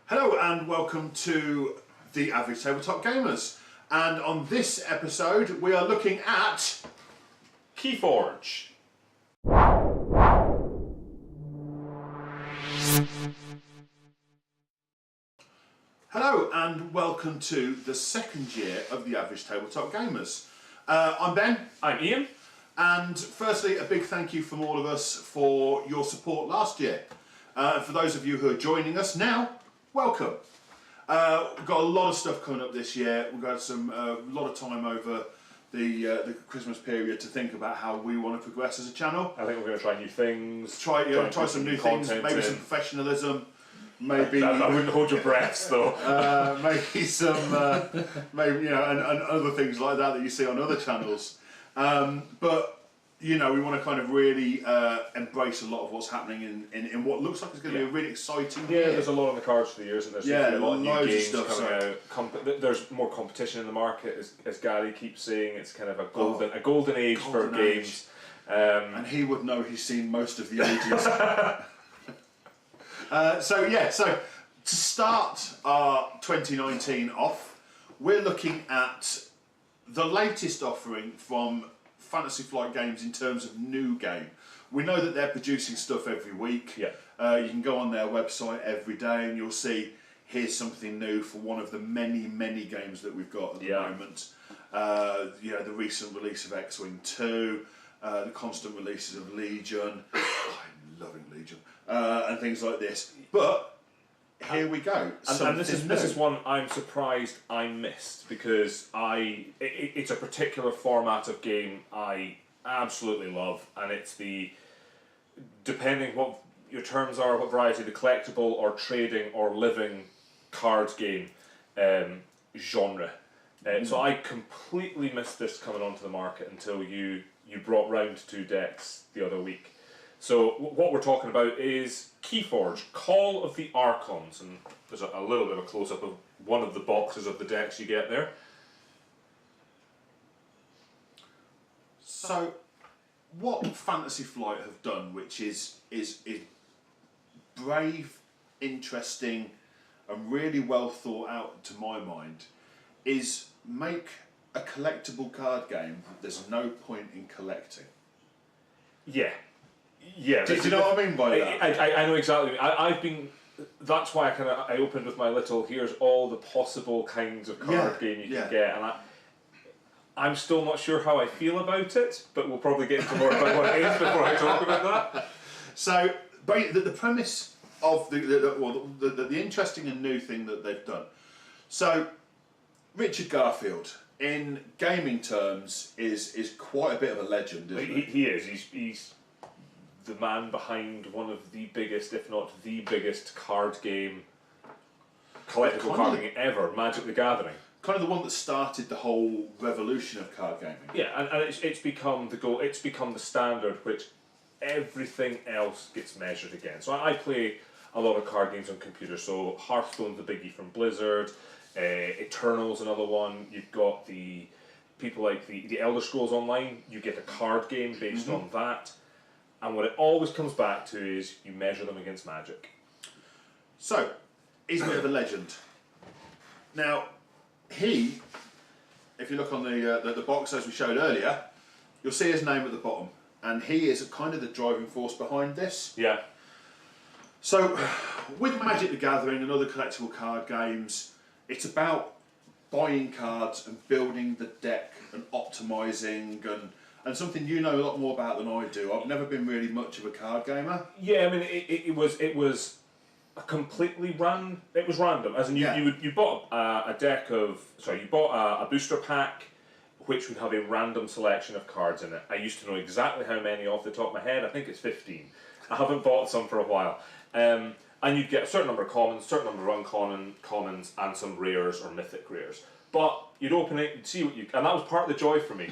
Hello and welcome to the Average Tabletop Gamers, and on this episode we are looking at Keyforge. Hello and welcome to the second year of the Average Tabletop Gamers. I'm Ben. I'm Ian. And firstly, a big thank you from all of us for your support last year. For those of you who are joining us now, welcome. We've got a lot of stuff coming up this year. We've got a lot of time over the Christmas period to think about how we want to progress as a channel. I think we're going to try new things. Try some new things, maybe some professionalism. Maybe I wouldn't hold your breaths though. Maybe some, maybe and other things like that you see on other channels. But we want to kind of really embrace a lot of what's happening in what looks like it's going to be a really exciting year. There's a lot on the cards for the years, and there's a lot of new games coming out. There's more competition in the market, as Gary keeps saying. It's kind of a golden age for games. And he would know. He's seen most of the ages. So to start our 2019 off, we're looking at the latest offering from Fantasy Flight Games in terms of new game. We know that they're producing stuff every week. Yeah. You can go on their website every day and you'll see here's something new for one of the many games that we've got at the moment. The recent release of X-Wing 2, the constant releases of Legion. I'm loving Legion. And things like this. But here we go. And this is one I'm surprised I missed, because it's a particular format of game I absolutely love, and it's depending what your terms are, what variety, the collectible or trading or living card game genre. So I completely missed this coming onto the market until you brought round 2 decks the other week. So what we're talking about is Keyforge, Call of the Archons, and there's a little bit of a close-up of one of the boxes of the decks you get there. So, what Fantasy Flight have done, which is brave, interesting, and really well thought out to my mind, is make a collectible card game that there's no point in collecting. Yeah. Yeah. Do you know what I mean by that? I know exactly. That's why I opened with my little, here's all the possible kinds of card game you can get, and I'm still not sure how I feel about it, but we'll probably get into more about what it is before I talk about that. So, the premise of the interesting and new thing that they've done. So, Richard Garfield, in gaming terms, is quite a bit of a legend, isn't he? He is. He's the man behind one of the biggest, if not the biggest, collectible card game ever, Magic the Gathering. Kind of the one that started the whole revolution of card gaming. Yeah, and it's become the goal. It's become the standard which everything else gets measured against. So I play a lot of card games on computers. So Hearthstone's the biggie from Blizzard. Eternal's another one. You've got the people like the Elder Scrolls Online. You get a card game based on that. And what it always comes back to is you measure them against Magic. So, he's a bit of a legend. Now, if you look on the box as we showed earlier, you'll see his name at the bottom. And he is kind of the driving force behind this. Yeah. So, with Magic the Gathering and other collectible card games, it's about buying cards and building the deck and optimising and something you know a lot more about than I do. I've never been really much of a card gamer. Yeah, I mean it was a completely random. It was random, as in you bought you bought a booster pack, which would have a random selection of cards in it. I used to know exactly how many off the top of my head. I think it's 15. I haven't bought some for a while. And you'd get a certain number of commons, certain number of uncommon commons, and some rares or mythic rares. But you'd open it, you'd see what and that was part of the joy for me.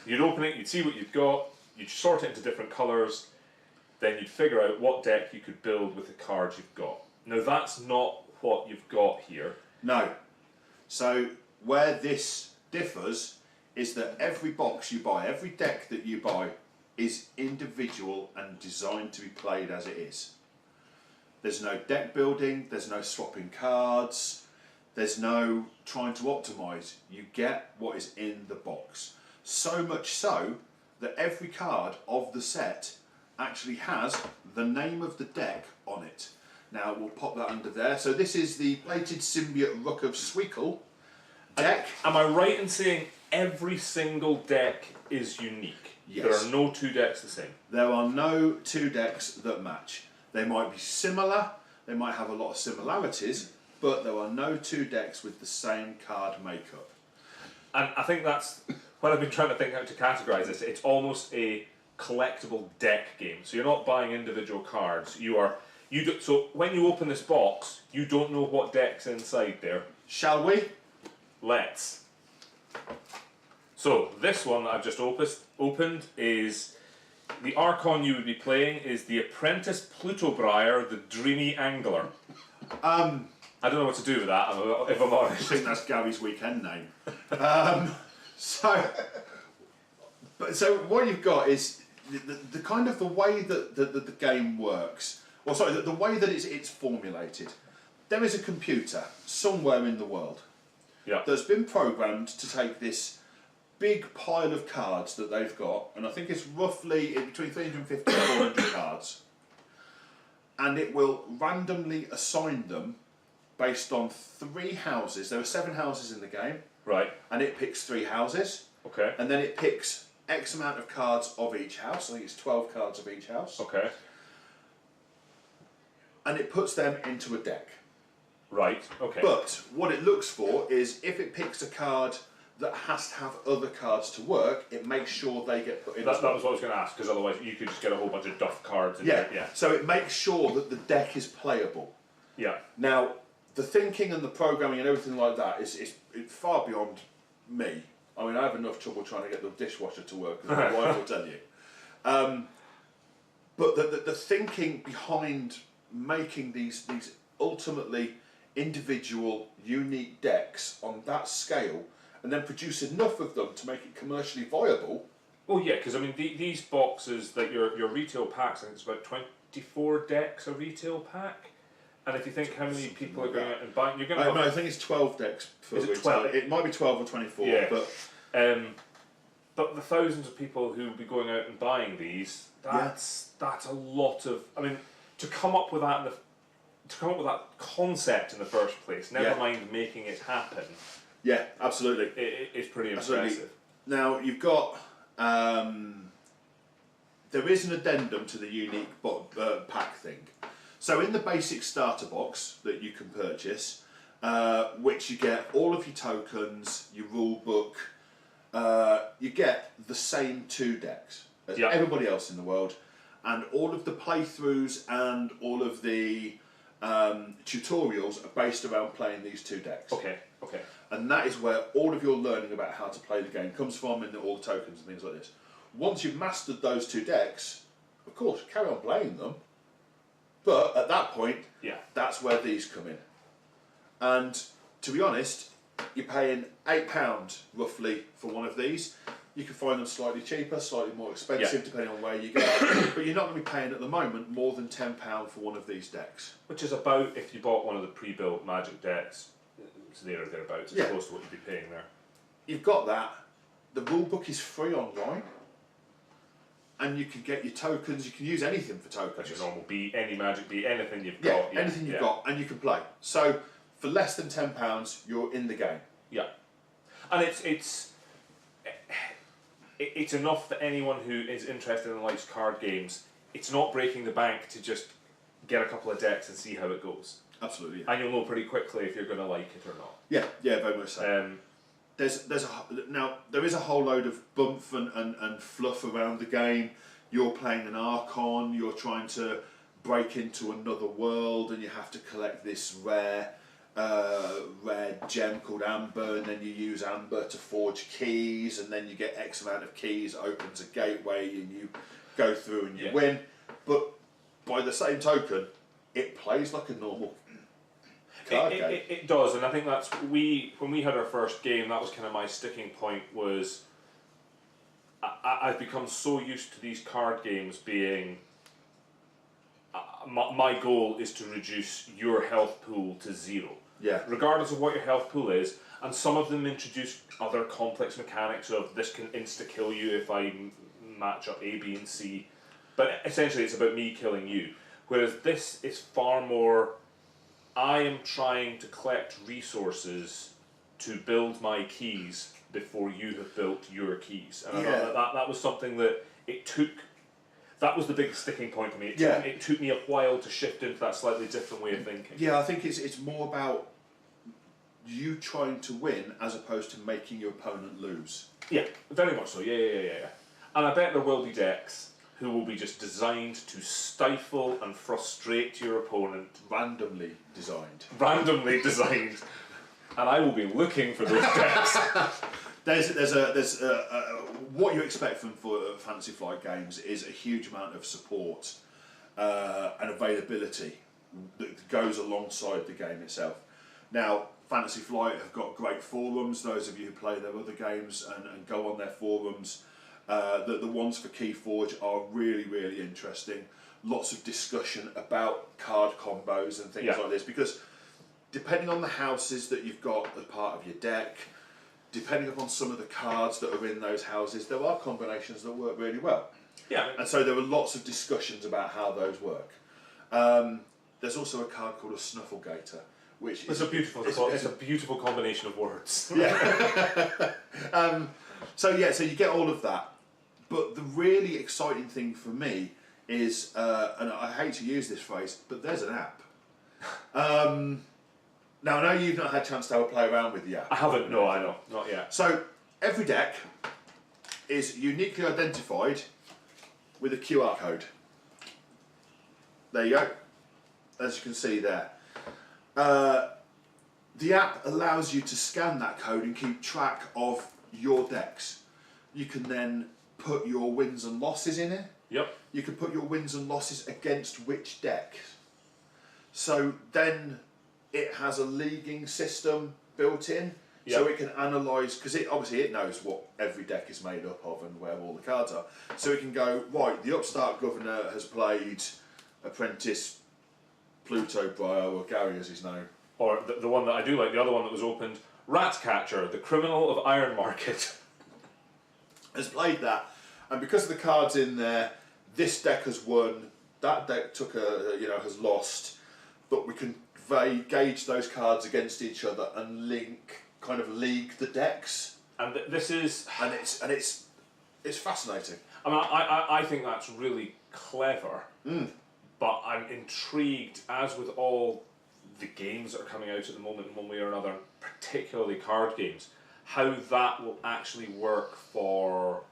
You'd open it, you'd see what you've got, you'd sort it into different colours, then you'd figure out what deck you could build with the cards you've got. Now that's not what you've got here. No. So where this differs is that every box you buy, every deck that you buy, is individual and designed to be played as it is. There's no deck building, there's no swapping cards, there's no trying to optimise. You get what is in the box. So much so that every card of the set actually has the name of the deck on it. Now we'll pop that under there. So this is the Plated Symbiote Rook of Swickle deck. Am I right in saying every single deck is unique? Yes. There are no two decks the same? There are no two decks that match. They might be similar, they might have a lot of similarities, but there are no two decks with the same card makeup. And I think that's, when I've been trying to think how to categorise this, it's almost a collectible deck game. So you're not buying individual cards. So when you open this box, you don't know what deck's inside there. Shall we? Let's. So this one that I've just opened is the Archon you would be playing is the Apprentice Plutobriar, the Dreamy Angler. I don't know what to do with that, if I'm honest. I think that's Gary's weekend name. So what you've got is the kind of the way that the game works, or sorry, the way that it's formulated. There is a computer somewhere in the world that's been programmed to take this big pile of cards that they've got, and I think it's roughly between 350 and 400 cards, and it will randomly assign them based on 3 houses. There are 7 houses in the game. Right. And it picks 3 houses. Okay. And then it picks X amount of cards of each house. I think it's 12 cards of each house. Okay. And it puts them into a deck. Right, okay. But what it looks for is if it picks a card that has to have other cards to work, it makes sure they get put in. That was what I was going to ask, because otherwise you could just get a whole bunch of duff cards. Yeah. So it makes sure that the deck is playable. Yeah. Now, the thinking and the programming and everything like that is far beyond me. I mean, I have enough trouble trying to get the dishwasher to work, as my wife will tell you. But the thinking behind making these ultimately individual, unique decks on that scale, and then produce enough of them to make it commercially viable. Oh yeah, because I mean these boxes, like your retail packs, I think it's about 24 decks a retail pack. And if you think how many people are going out and buying, you're going to. No, I think it's 12 decks for retail. 12? It might be 12 or 24, yeah. But the thousands of people who will be going out and buying these, that's a lot of. I mean, to come up with that concept in the first place, never mind making it happen. Yeah, absolutely. It's pretty absolutely. impressive. Now you've got. There is an addendum to the unique pack thing. So in the basic starter box that you can purchase, which you get all of your tokens, your rule book, you get the same 2 decks as everybody else in the world, and all of the playthroughs and all of the tutorials are based around playing these 2 decks. Okay. And that is where all of your learning about how to play the game comes from, and all the tokens and things like this. Once you've mastered those 2 decks, of course, carry on playing them. But at that point, that's where these come in. And to be honest, you're paying £8 roughly for one of these. You can find them slightly cheaper, slightly more expensive, depending on where you go. But you're not going to be paying at the moment more than £10 for one of these decks. Which is about, if you bought one of the pre-built Magic decks, it's there or thereabouts. It's close to what you'd be paying there. You've got that. The rulebook is free online. And you can get your tokens, you can use anything for tokens. That's your normal beat, any Magic beat, anything you've got. Yeah, anything you've got, and you can play. So, for less than £10, you're in the game. Yeah. And it's enough that anyone who is interested in likes card games, it's not breaking the bank to just get a couple of decks and see how it goes. Absolutely. And you'll know pretty quickly if you're going to like it or not. Yeah, very much so. There is a whole load of bump and fluff around the game. You're playing an Archon, you're trying to break into another world, and you have to collect this rare gem called Amber, and then you use Amber to forge keys, and then you get X amount of keys, opens a gateway, and you go through and you win. But by the same token, it plays like a normal card game. It does, and I think that's when we had our first game, that was kind of my sticking point. Was I've become so used to these card games being my goal is to reduce your health pool to 0. Yeah. Regardless of what your health pool is, and some of them introduce other complex mechanics of this can insta-kill you if I match up A, B and C, but essentially it's about me killing you. Whereas this is far more, I am trying to collect resources to build my keys before you have built your keys. And I thought that was something that it took, that was the big sticking point for me. It took me a while to shift into that slightly different way of thinking. Yeah, I think it's more about you trying to win as opposed to making your opponent lose. Yeah, very much so. Yeah. And I bet there will be decks who will be just designed to stifle and frustrate your opponent. Randomly designed. Randomly designed. And I will be looking for those decks. There's what you expect from Fantasy Flight games is a huge amount of support and availability that goes alongside the game itself. Now, Fantasy Flight have got great forums. Those of you who play their other games and go on their forums, the ones for Keyforge are really, really interesting. Lots of discussion about card combos and things like this, because depending on the houses that you've got as part of your deck, depending upon some of the cards that are in those houses, there are combinations that work really well. Yeah. And so there were lots of discussions about how those work. There's also a card called a Snufflegator, which is a beautiful combination of words. Yeah. So you get all of that, but the really exciting thing for me is, and I hate to use this phrase, but there's an app. Now I know you've not had a chance to have a play around with the app. I haven't. No, I know, not yet. So every deck is uniquely identified with a QR code. There you go, as you can see there. The app allows you to scan that code and keep track of your decks. You can then put your wins and losses in it. Yep. You can put your wins and losses against which deck. So then it has a leaguing system built in, so it can analyse, because it knows what every deck is made up of and where all the cards are. So it can go, right, the upstart governor has played Apprentice Pluto Briar, or Gary as he's known. Or the one that I do like, the other one that was opened, Ratcatcher, the criminal of Iron Market. Has played that, and because of the cards in there, this deck has won, that deck has lost, but we can gauge those cards against each other and league the decks. And this is... And it's fascinating. I mean, I think that's really clever, but I'm intrigued, as with all the games that are coming out at the moment in one way or another, particularly card games, how that will actually work for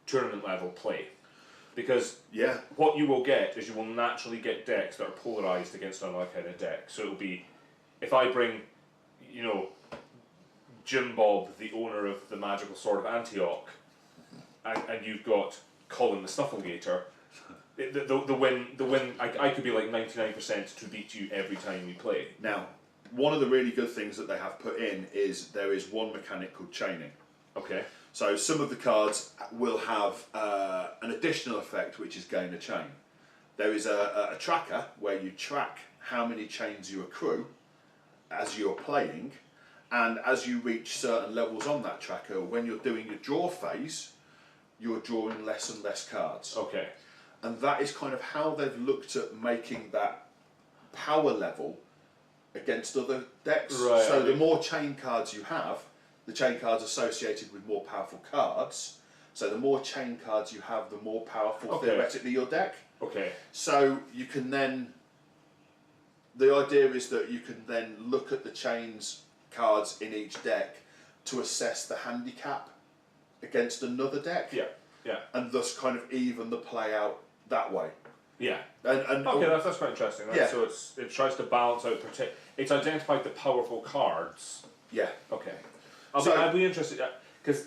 tournament level play. Because what you will get is you will naturally get decks that are polarised against another kind of deck. So it'll be, if I bring, Jim Bob, the owner of the Magical Sword of Antioch, and you've got Colin the Snufflegator, the win, I could be like 99% to beat you every time we play. Now, one of the really good things that they have put in is there is one mechanic called chaining. Okay. So some of the cards will have an additional effect, which is gain a chain. There is a tracker where you track how many chains you accrue as you're playing, and as you reach certain levels on that tracker, when you're doing your draw phase, you're drawing less and less cards. Okay. And that is kind of how they've looked at making that power level against other decks. Right, so the more chain cards you have, the chain cards associated with more powerful cards. So the more chain cards you have, the more powerful theoretically your deck. Okay. So you can then, the idea is that you can then look at the chains cards in each deck to assess the handicap against another deck. Yeah. Yeah. And thus kind of even the play out that way. Yeah. And okay, that's quite interesting. So it tries to balance out. It's identified the powerful cards. Yeah. Okay. I'd be interested, because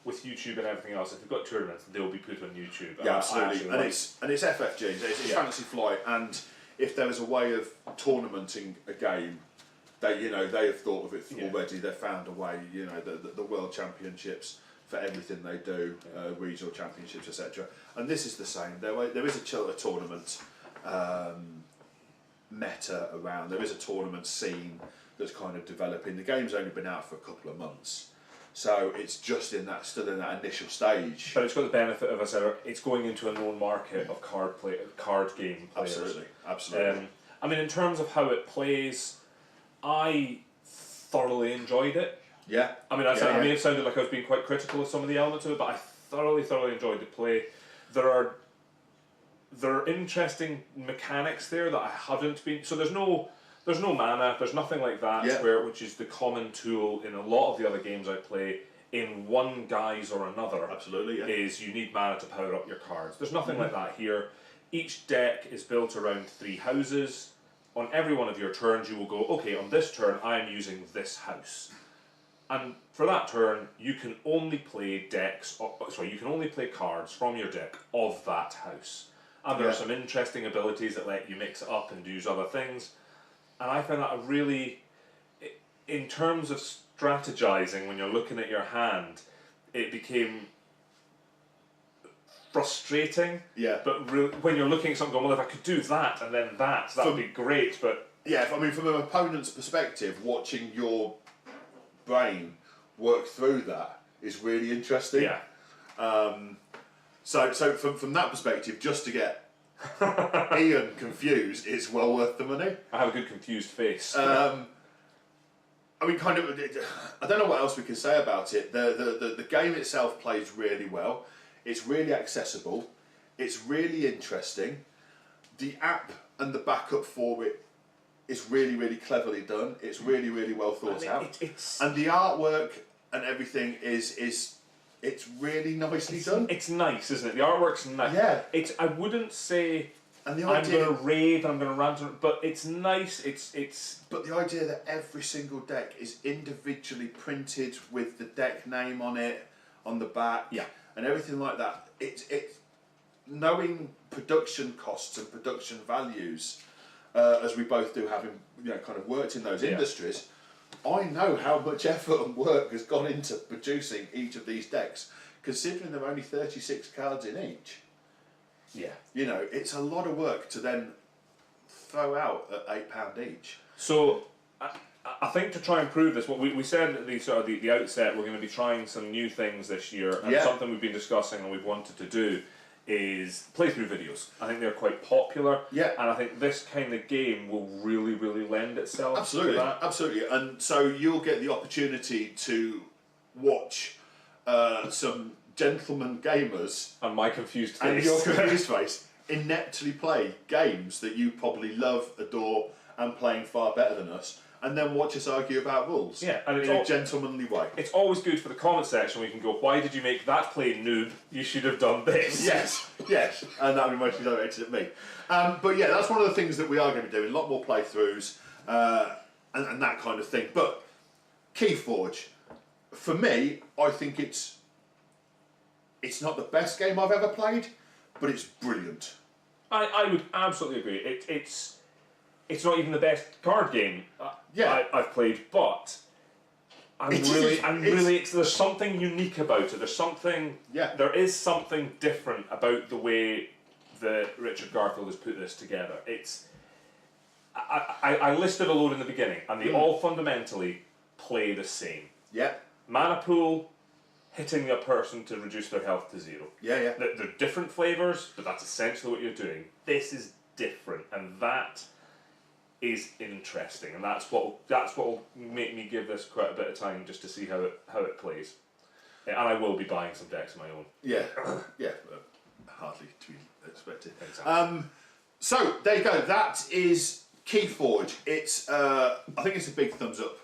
with YouTube and everything else, if they've got tournaments, they'll be put on YouTube. Yeah, absolutely. And it's FFG, it's Fantasy Flight, and if there is a way of tournamenting a game, they have thought of it already. They've found a way. The World Championships for everything they do, regional championships, etc. And this is the same. There is a tournament, meta around. There is a tournament scene that's kind of developing. The game's only been out for a couple of months, so it's just still in that initial stage. But it's got the benefit of it's going into a known market of card game players. Absolutely. I mean, in terms of how it plays, I thoroughly enjoyed it. Yeah. I mean, I may have sounded like I was being quite critical of some of the elements of it, but I thoroughly enjoyed the play. There are interesting mechanics there that I haven't been. So there's no mana. There's nothing like that. Yeah. Which is the common tool in a lot of the other games I play. In one guise or another. Absolutely. Yeah. Is you need mana to power up your cards. There's nothing like that here. Each deck is built around 3 houses. On every one of your turns, you will go, okay, on this turn, I am using this house. And for that turn, you can only play you can only play cards from your deck of that house. And there are some interesting abilities that let you mix it up and use other things. And I found that in terms of strategizing, when you're looking at your hand, it became frustrating. Yeah. But when you're looking at something, going, well, if I could do that and then that would be great. But yeah, I mean, from an opponent's perspective, watching your brain work through that is really interesting. Yeah. So from that perspective, just to get Ian confused is well worth the money. I have a good confused face. I mean, kind of. I don't know what else we can say about it. The game itself plays really well. It's really accessible. It's really interesting. The app and the backup for it is really, really cleverly done. It's really, really well thought out. And the artwork and everything is really nicely done. It's nice, isn't it? The artwork's nice. Yeah. I wouldn't say and the I'm idea, going to rave and I'm going to rant on it, but it's nice. It's. But the idea that every single deck is individually printed with the deck name on it, on the back. Yeah. And everything like that. It's knowing production costs and production values, as we both do, having kind of worked in those industries. I know how much effort and work has gone into producing each of these decks, considering there are only 36 cards in each. Yeah. It's a lot of work to then throw out at £8 each. So. I think to try and prove this, what we said at the outset, we're going to be trying some new things this year, and something we've been discussing and we've wanted to do is playthrough videos. I think they're quite popular, and I think this kind of game will really, really lend itself to that. Absolutely, and so you'll get the opportunity to watch some gentlemen gamers and my confused face and your confused face ineptly play games that you probably love, adore, and playing far better than us. And then watch us argue about rules. Yeah, and in a gentlemanly way. It's always good for the comment section where you can go, why did you make that play, noob? You should have done this. Yes, and that would be mostly directed at me. But yeah, that's one of the things that we are going to be doing. A lot more playthroughs and that kind of thing. But Keyforge, for me, I think it's not the best game I've ever played, but it's brilliant. I would absolutely agree. It's not even the best card game I've played, but there's something unique about it. There is something different about the way that Richard Garfield has put this together. I listed a load in the beginning, and they all fundamentally play the same. Yeah. Mana pool, hitting a person to reduce their health to 0. Yeah. They're different flavours, but that's essentially what you're doing. This is different, and that is interesting, and that's what will make me give this quite a bit of time just to see how it plays. And I will be buying some decks of my own. Yeah, hardly to be expected. Exactly. So there you go. That is Keyforge. It's I think it's a big thumbs up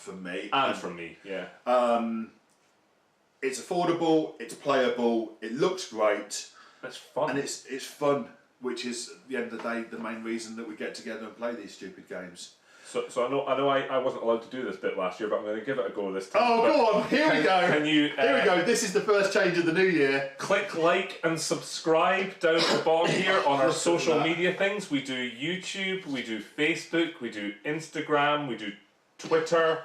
for me and from me. Yeah. It's affordable. It's playable. It looks great. It's fun. And it's fun. Which is, at the end of the day, the main reason that we get together and play these stupid games. So I know I wasn't allowed to do this bit last year, but I'm going to give it a go this time. Oh, go on! Here we go! Here we go! This is the first change of the new year. Click like and subscribe down at the bottom here on our social media things. We do YouTube, we do Facebook, we do Instagram, we do Twitter.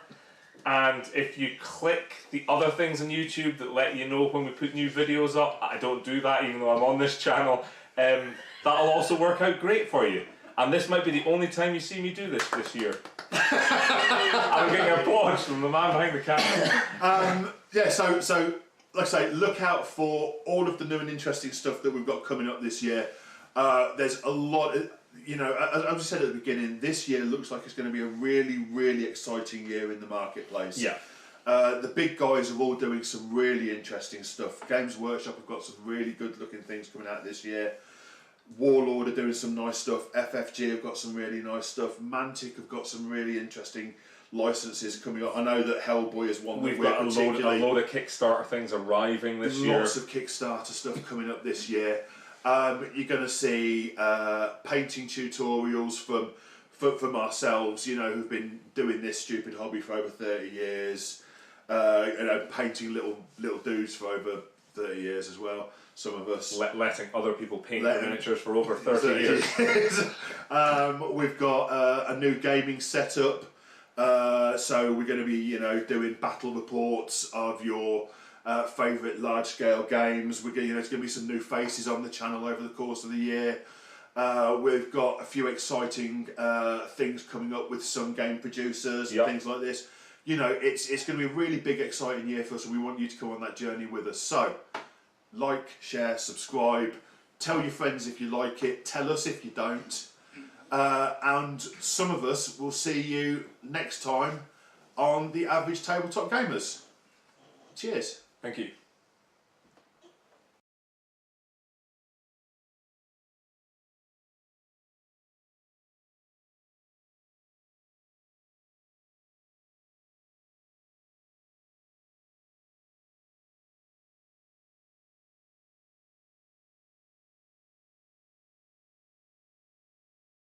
And if you click the other things on YouTube that let you know when we put new videos up, I don't do that even though I'm on this channel. that'll also work out great for you. And this might be the only time you see me do this year. I'm getting applause from the man behind the camera. Yeah, so like I say, look out for all of the new and interesting stuff that we've got coming up this year. There's a lot, you know, as I said at the beginning, this year looks like it's going to be a really, really exciting year in the marketplace. Yeah. The big guys are all doing some really interesting stuff. Games Workshop have got some really good looking things coming out this year. Warlord are doing some nice stuff. FFG have got some really nice stuff. Mantic have got some really interesting licenses coming up. I know that Hellboy is one We've that got a load of Kickstarter things arriving this year. Lots of Kickstarter stuff coming up this year. You're going to see painting tutorials from ourselves, you know, who've been doing this stupid hobby for over 30 years. You know, painting little dudes for over 30 years as well. Some of us letting other people paint their miniatures for over 30 years. We've got a new gaming setup, so we're going to be, you know, doing battle reports of your favourite large-scale games. We're going, you know, there's going to be some new faces on the channel over the course of the year. We've got a few exciting things coming up with some game producers and things like this. You know, it's going to be a really big, exciting year for us, and we want you to come on that journey with us. So, like, share, subscribe, tell your friends if you like it, tell us if you don't, and some of us will see you next time on the Average Tabletop Gamers. Cheers. Thank you.